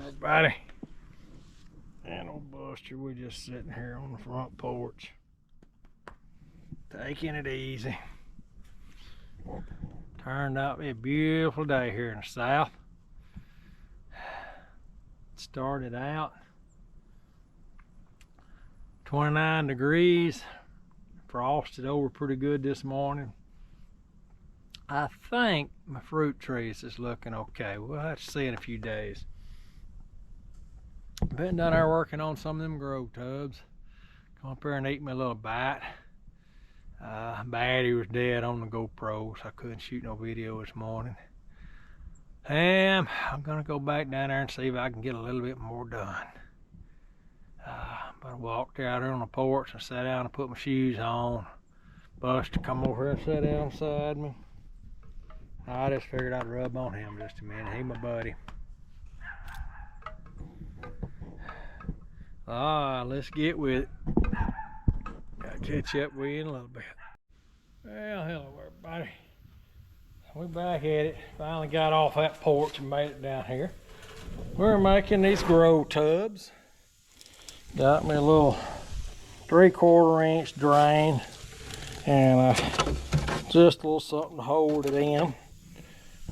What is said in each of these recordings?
everybody. And old Buster, we're just sitting here on the front porch, taking it easy. Turned out to be a beautiful day here in the south. Started out 29 degrees, frosted over pretty good this morning. I think my fruit trees is looking okay. We'll have to see in a few days. Been down there working on some of them grow tubs. Come up here and eat me a little bite. Battery was dead on the GoPro, so I couldn't shoot no video this morning. And I'm gonna go back down there and see if I can get a little bit more done. But I walked out there on the porch and sat down and put my shoes on. Buster come over here and sat down beside me. I just figured I'd rub on him just a minute. He my buddy. Alright, let's get with it. Gotta catch up with you in a little bit. Well, hello everybody. We're back at it. Finally got off that porch and made it down here. We're making these grow tubs. Got me a little 3/4 inch drain and just a little something to hold it in.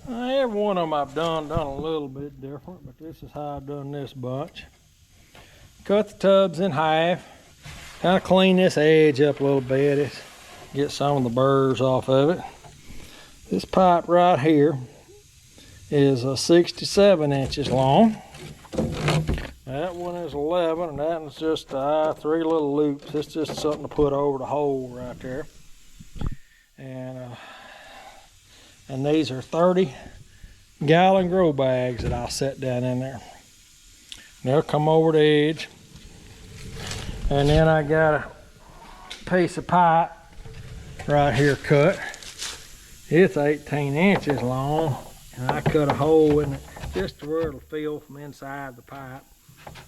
Every one of them I've done a little bit different, but this is how I've done this bunch. Cut the tubs in half. Kind of clean this edge up a little bit. Get some of the burrs off of it. This pipe right here is 67 inches long. That one is 11, and that one's just 3 little loops. It's just something to put over the hole right there. And these are 30-gallon grow bags that I'll set down in there. They'll come over the edge. And then I got a piece of pipe right here cut. It's 18 inches long, and I cut a hole in it just to where it'll fill from inside the pipe.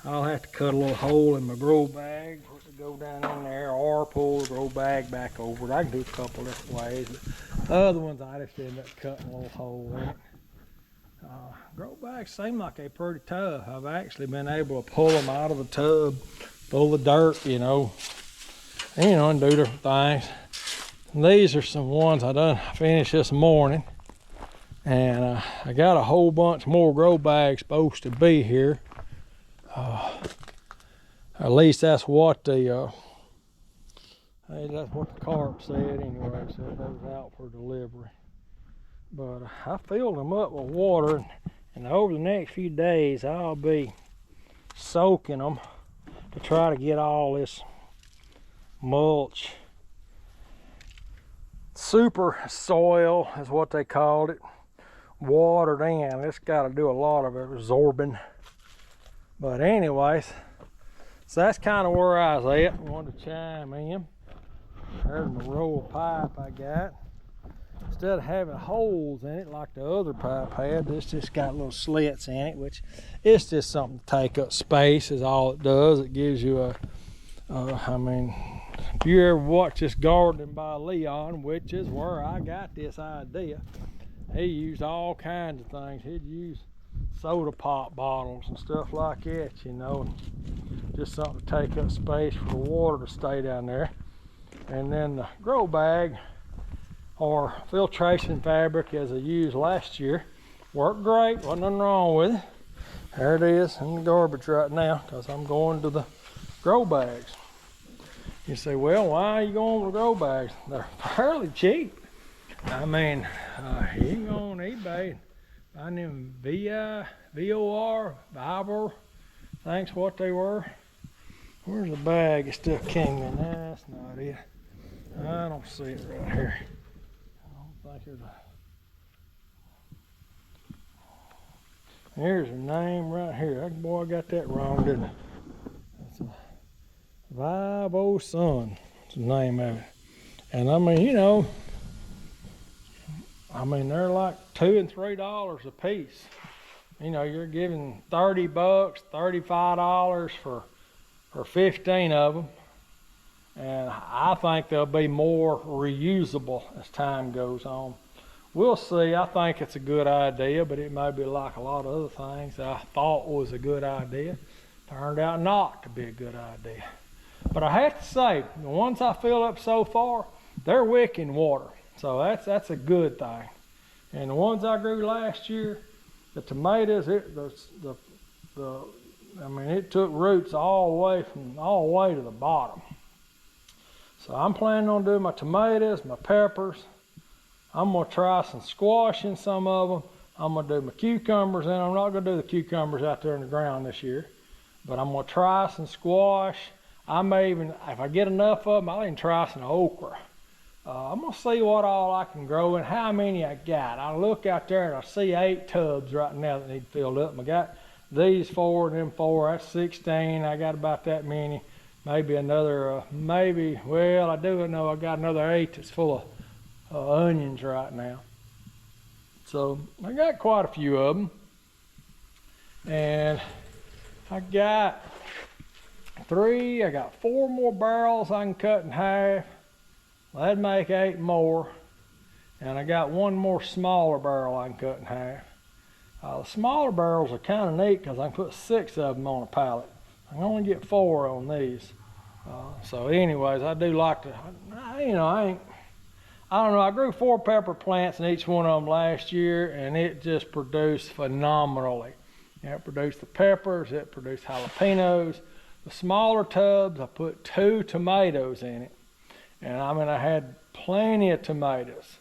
I'll have to cut a little hole in my grow bag for it to go down in there, or pull the grow bag back over it. I can do a couple different ways. But other ones I just end up cutting a little hole in it. Grow bags seem like they're pretty tough. I've actually been able to pull them out of the tub, full of dirt, and do different things. And these are some ones I done finished this morning, and I got a whole bunch more grow bags supposed to be here. At least that's what the cart said anyway. It said they was out for delivery. But I filled them up with water, and over the next few days I'll be soaking them to try to get all this mulch, super soil is what they called it, watered in. It's got to do a lot of absorbing. But anyways, so that's kind of where I was at. I wanted to chime in. There's my roll of pipe I got. Instead of having holes in it like the other pipe had, this just got little slits in it, which it's just something to take up space is all it does. It gives you if you ever watch this Gardening by Leon, which is where I got this idea, he used all kinds of things. He'd use soda pop bottles and stuff like that, just something to take up space for the water to stay down there. And then the grow bag or filtration fabric, as I used last year, worked great. Wasn't nothing wrong with it. There it is in the garbage right now, because I'm going to the grow bags. You say, well, why are you going to the grow bags? They're fairly cheap. You can go on eBay, find them VOR, thanks what they were. Where's the bag? It still came in. That's not it. I don't see it right here. I don't think there's a name right here. Boy, I got that wrong, didn't I? That's a Vivo Sun. That's the name of it. And they're like $2 and $3 a piece. You're giving $30, $35 for 15 of them. And I think they'll be more reusable as time goes on. we'll see. I think it's a good idea, but it may be like a lot of other things that I thought was a good idea. Turned out not to be a good idea. But I have to say, the ones I filled up so far, they're wicking water. So that's a good thing. And the ones I grew last year, the tomatoes, it took roots all the way to the bottom. So I'm planning on doing my tomatoes, my peppers. I'm gonna try some squash in some of them. I'm gonna do my cucumbers, and I'm not gonna do the cucumbers out there in the ground this year, but I'm gonna try some squash. I may even, if I get enough of them, I'll even try some okra. I'm gonna see what all I can grow and how many I got. I look out there and I see 8 tubs right now that need filled up. I got these 4 and them 4, that's 16. I got about that many. Maybe another, I do know I got another 8 that's full of onions right now. So I got quite a few of them. And I got 4 more barrels I can cut in half. That'd make 8 more. And I got 1 more smaller barrel I can cut in half. The smaller barrels are kind of neat because I can put 6 of them on a pallet. I can only get 4 on these. So anyways, I do like to, I don't know, I grew 4 pepper plants in each one of them last year, and it just produced phenomenally. It produced the peppers, it produced jalapenos. The smaller tubs, I put 2 tomatoes in it. And I had plenty of tomatoes.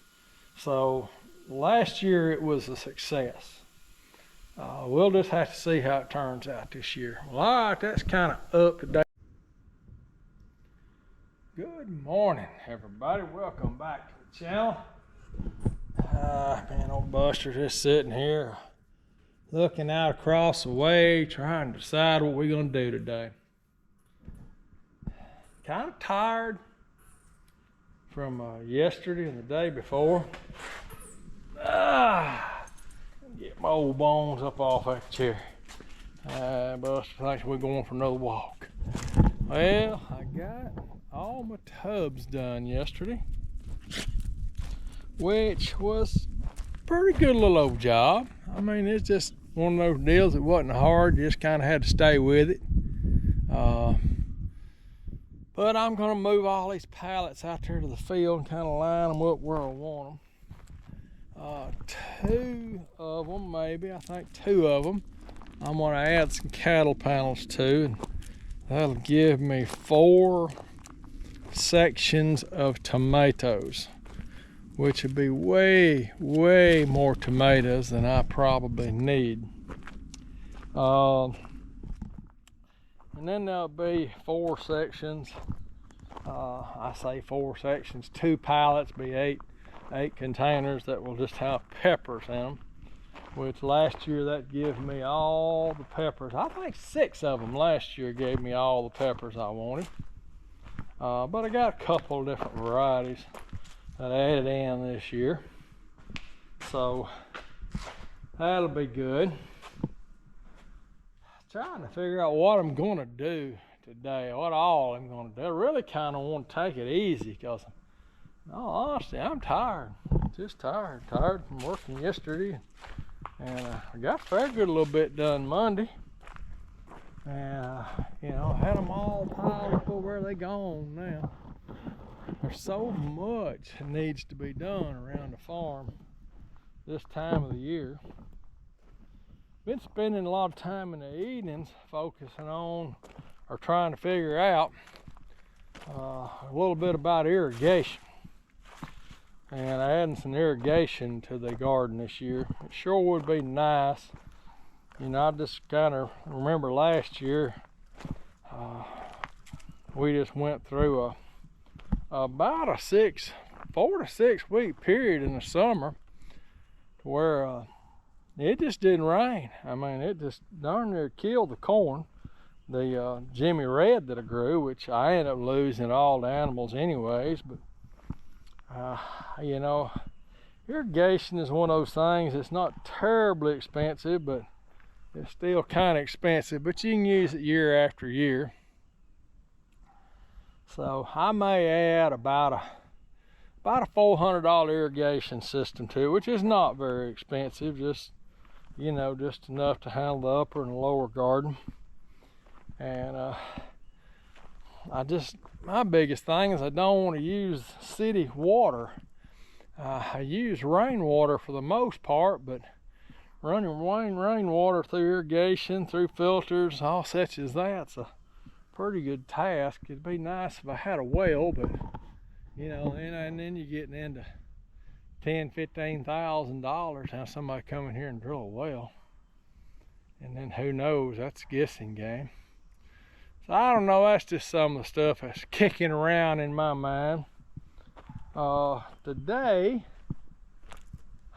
So last year it was a success. We'll just have to see how it turns out this year. Well, all right, that's kind of up to date. Good morning, everybody. Welcome back to the channel. Man, old Buster's just sitting here looking out across the way, trying to decide what we're going to do today. Kind of tired from yesterday and the day before. Get my old bones up off that chair. Buster thinks we're going for another walk. Well, I got all my tubs done yesterday, which was a pretty good little old job. I mean, it's just one of those deals that wasn't hard, you just kind of had to stay with it. But I'm going to move all these pallets out there to the field and kind of line them up where I want them. 2 of them, maybe, I think 2 of them, I'm going to add some cattle panels to, and that'll give me 4 sections of tomatoes, which would be way more tomatoes than I probably need. And then there'll be 4 sections. I say 4 sections, 2 pallets, be 8 containers that will just have peppers in them, which last year that gave me all the peppers. I think 6 of them last year gave me all the peppers I wanted. But I got a couple of different varieties that I added in this year. So that'll be good. Trying to figure out what I'm going to do today, what all I'm going to do. I really kind of want to take it easy because, in all honesty, I'm tired. Just tired from working yesterday. And I got a fair good little bit done Monday. And, I had them all piled up over where they gone now. There's so much that needs to be done around the farm this time of the year. Been spending a lot of time in the evenings focusing on or trying to figure out a little bit about irrigation and adding some irrigation to the garden this year. It sure would be nice. I just kind of remember last year we just went through about a 4 to 6 week period in the summer where it just didn't rain. I mean, it just darn near killed the corn. The Jimmy Red that I grew, which I ended up losing all the animals anyways. But, irrigation is one of those things that's not terribly expensive, but it's still kind of expensive. But you can use it year after year. So I may add about about a $400 irrigation system too, which is not very expensive, just, you know, just enough to handle the upper and lower garden. And my biggest thing is I don't want to use city water. I use rainwater for the most part, but running rainwater through irrigation, through filters, all such as that's a pretty good task. It'd be nice if I had a well, but you know, and then you're getting into $10,000–$15,000 have somebody come in here and drill a well, and then who knows, that's a guessing game. So I don't know, that's just some of the stuff that's kicking around in my mind. Today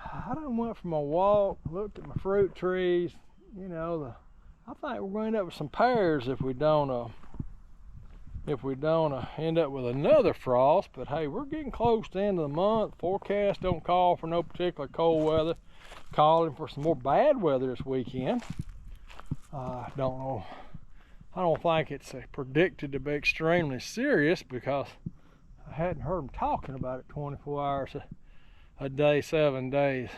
I done went for my walk, looked at my fruit trees. You know, I think we're going to end up with some pears if we don't end up with another frost. But hey, we're getting close to the end of the month. Forecast don't call for no particular cold weather, calling for some more bad weather this weekend. I don't think it's predicted to be extremely serious, because I hadn't heard them talking about it 24 hours a day, 7 days,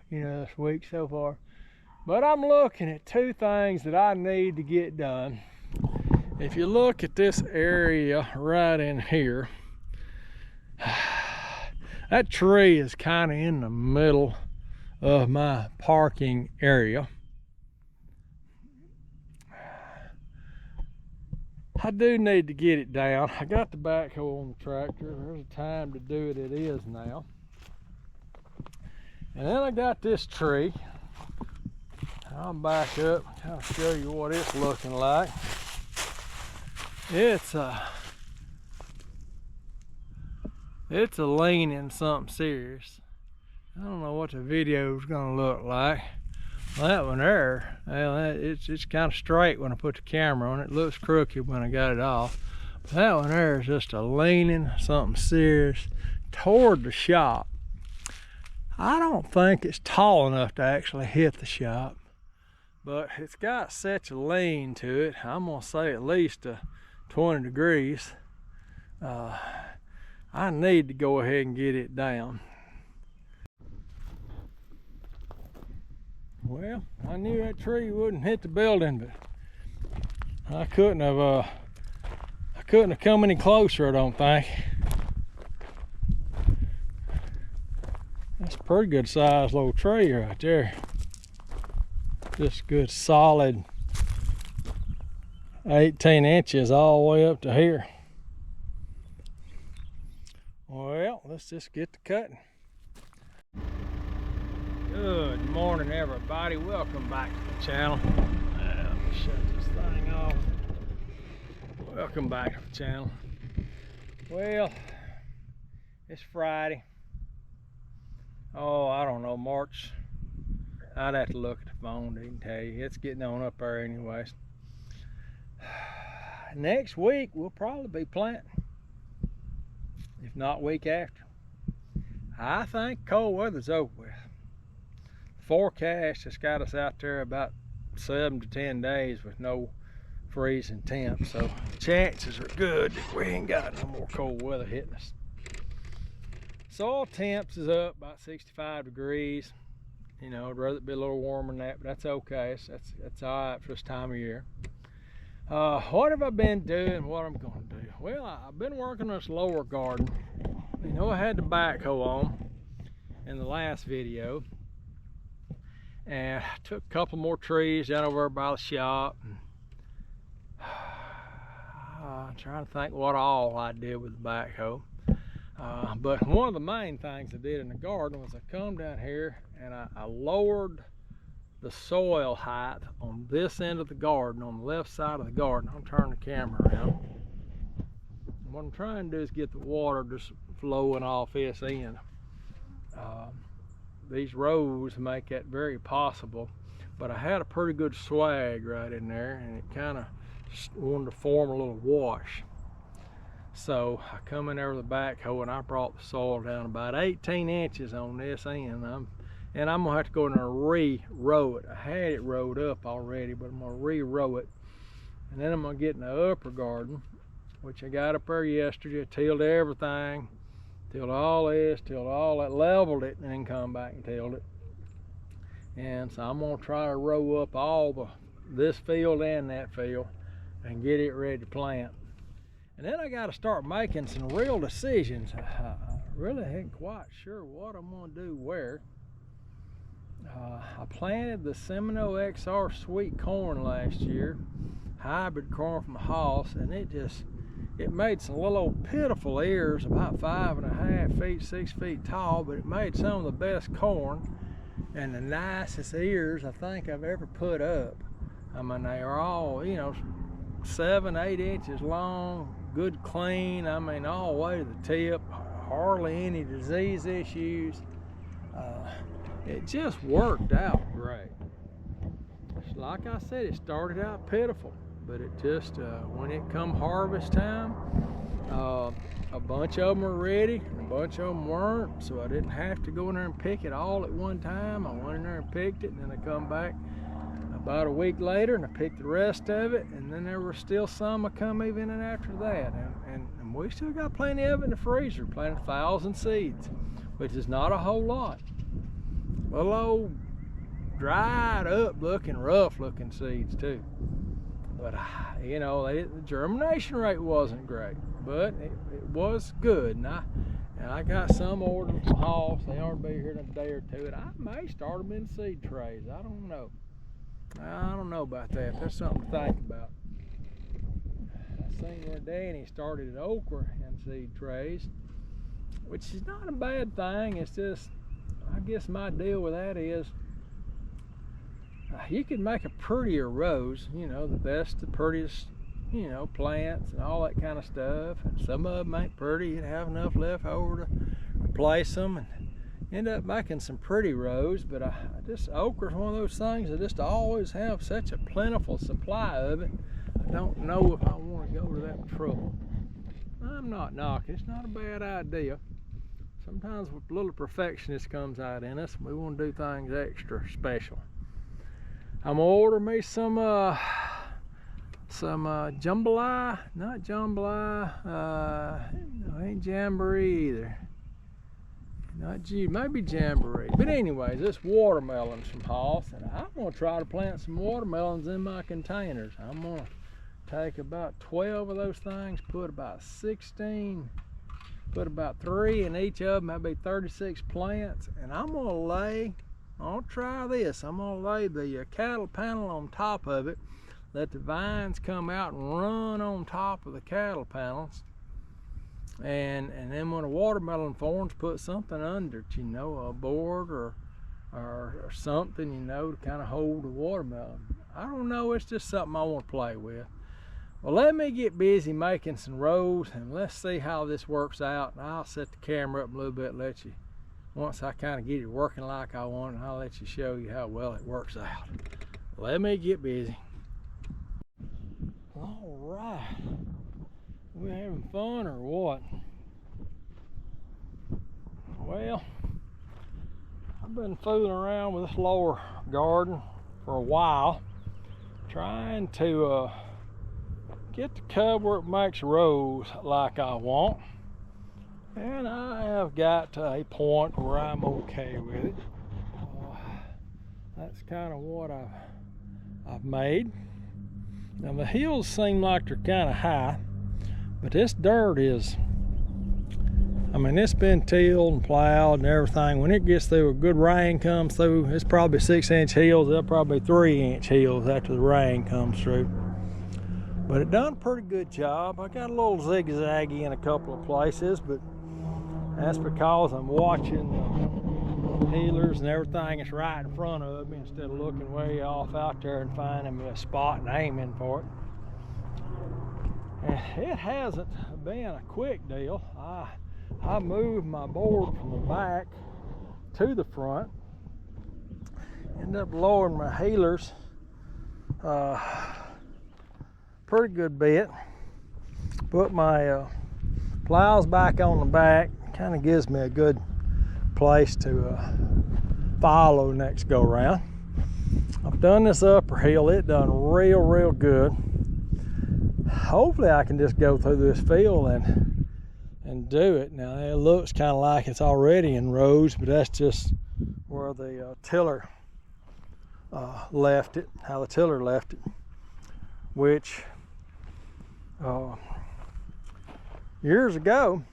you know, this week so far. But I'm looking at two things that I need to get done. If you look at this area right in here, that tree is kind of in the middle of my parking area. I do need to get it down. I got the backhoe on the tractor. There's a time to do it. It is now. And then I got this tree. I'll back up and kind of show you what it's looking like. It's a leaning something serious. I don't know what the video's gonna look like. That one there, well, it's kind of straight when I put the camera on it. It looks crooked when I got it off. But that one there is just a leaning something serious toward the shop. I don't think it's tall enough to actually hit the shop, but it's got such a lean to it. I'm gonna say at least 20 degrees. I need to go ahead and get it down. Well, I knew that tree wouldn't hit the building, but I couldn't have come any closer, I don't think. That's a pretty good sized little tree right there. Just good solid 18 inches all the way up to here. Well, let's just get to cutting. Good morning, everybody. Welcome back to the channel. Let me shut this thing off. Welcome back to the channel. Well, it's Friday. Oh, I don't know, March. I'd have to look at the phone to even tell you. It's getting on up there anyways. Next week we'll probably be planting, if not week after. I think cold weather's over with. Forecast has got us out there about 7 to 10 days with no freezing temps, so chances are good that we ain't got no more cold weather hitting us. Soil temps is up about 65 degrees. You know, I'd rather it be a little warmer than that, but that's okay. That's all right for this time of year. What have I been doing? What I'm going to do? Well, I've been working on this lower garden. You know, I had the backhoe on in the last video, and I took a couple more trees down over by the shop. And, I'm trying to think what all I did with the backhoe. But one of the main things I did in the garden was I come down here and I lowered the soil height on this end of the garden, on the left side of the garden. I'm turning the camera around. And what I'm trying to do is get the water just flowing off this end. These rows make that very possible, but I had a pretty good swag right in there, and it kind of wanted to form a little wash. So I come in there with a backhoe and I brought the soil down about 18 inches on this end. And I'm gonna have to go in there and re-row it. I had it rowed up already, but I'm gonna re-row it. And then I'm gonna get in the upper garden, which I got up there yesterday. I tilled everything, tilled all this, tilled all that, leveled it, and then come back and tilled it. And so I'm gonna try to row up all this field and that field and get it ready to plant. And then I got to start making some real decisions. I really ain't quite sure what I'm gonna do where. I planted the Seminole XR sweet corn last year, hybrid corn from Hoss, and it made some little old pitiful ears about 5.5 feet, 6 feet tall, but it made some of the best corn and the nicest ears I think I've ever put up. I mean, they are all, 7, 8 inches long, good clean, I mean, all the way to the tip, hardly any disease issues. It just worked out great. Like I said, it started out pitiful, but it just, when it come harvest time, a bunch of them were ready, and a bunch of them weren't, so I didn't have to go in there and pick it all at one time. I went in there and picked it, and then I come back about a week later and I picked the rest of it, and then there were still some that come even in after that, and we still got plenty of it in the freezer. Planted 1,000 seeds, which is not a whole lot. Little old dried up looking, rough looking seeds too. But the germination rate wasn't great, but it was good. And I got some ordered from Hoss. They ought to be here in a day or two, and I may start them in seed trays. I don't know. I don't know about that. That's something to think about. I seen where Danny started an okra in seed trays, which is not a bad thing. It's just, I guess my deal with that is, you can make a prettier rows, the best, the prettiest, plants and all that kind of stuff. And some of them ain't pretty. You'd have enough left over to replace them and end up making some pretty rows. But okra's one of those things I just always have such a plentiful supply of it. I don't know if I want to go to that trouble. I'm not knocking. It's not a bad idea. Sometimes a little perfectionist comes out in us, and we want to do things extra special. I'm gonna order me some jambalaya, not jambalaya, no, ain't jamboree either. Maybe jamboree. But anyways, this watermelons from Hoss, and I'm gonna try to plant some watermelons in my containers. I'm gonna take about 12 of those things, put about 16, put about 3 in each of them, that'd be 36 plants, and I'll try this. I'm gonna lay the cattle panel on top of it, let the vines come out and run on top of the cattle panels, and then when a watermelon forms, put something under it, a board or something, to kind of hold the watermelon. I don't know, it's just something I want to play with. Well, let me get busy making some rows, and let's see how this works out, and I'll set the camera up a little bit, let you, once I kind of get it working like I want, I'll let you show you how well it works out. Let me get busy. All right, we having fun or what? Well, I've been fooling around with this lower garden for a while, trying to get the cover where it makes rows like I want. And I have got to a point where I'm okay with it. That's kind of what I've made. Now the hills seem like they're kind of high, but this dirt is, it's been tilled and plowed and everything. When it gets through, a good rain comes through, it's probably 6-inch hills. They'll probably be 3-inch hills after the rain comes through. But it done a pretty good job. I got a little zigzaggy in a couple of places, but that's because I'm watching the healers and everything that's right in front of me instead of looking way off out there and finding me a spot and aiming for it. And it hasn't been a quick deal. I moved my board from the back to the front. Ended up lowering my healers pretty good bit. Put my plows back on the back. Kind of gives me a good place to follow next go round. I've done this upper hill. It done real good. Hopefully I can just go through this field and and do it. Now it looks kind of like it's already in rows, but that's just where the tiller left it, how the tiller left it, which years ago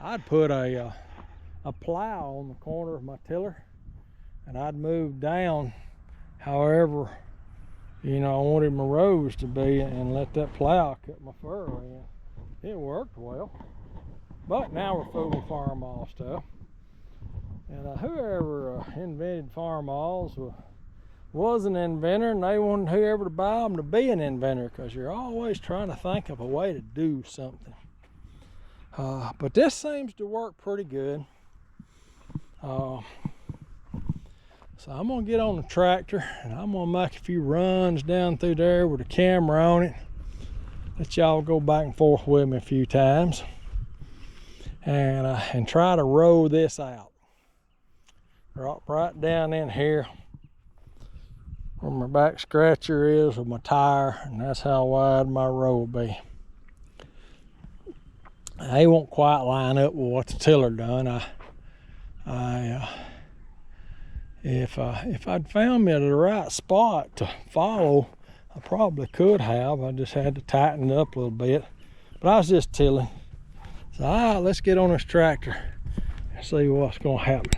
I'd put a plow on the corner of my tiller, and I'd move down however, you know, I wanted my rows to be, and let that plow cut my furrow in. It worked well. But now we're fooling Farmall stuff. And whoever invented Farmalls was an inventor, and they wanted whoever to buy them to be an inventor, because you're always trying to think of a way to do something. But this seems to work pretty good. So I'm gonna get on the tractor and I'm gonna make a few runs down through there with the camera on it. Let y'all go back and forth with me a few times, and try to roll this out. Right down in here where my back scratcher is with my tire, and that's how wide my row will be. They won't quite line up with what the tiller done. If I'd found me the right spot to follow, I probably could have. I just had to tighten it up a little bit. But I was just tilling. So all right, let's get on this tractor and see what's gonna happen.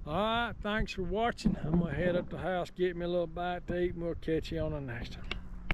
Alright, thanks for watching. I'm gonna head up to the house, get me a little bite to eat, and we'll catch you on the next one.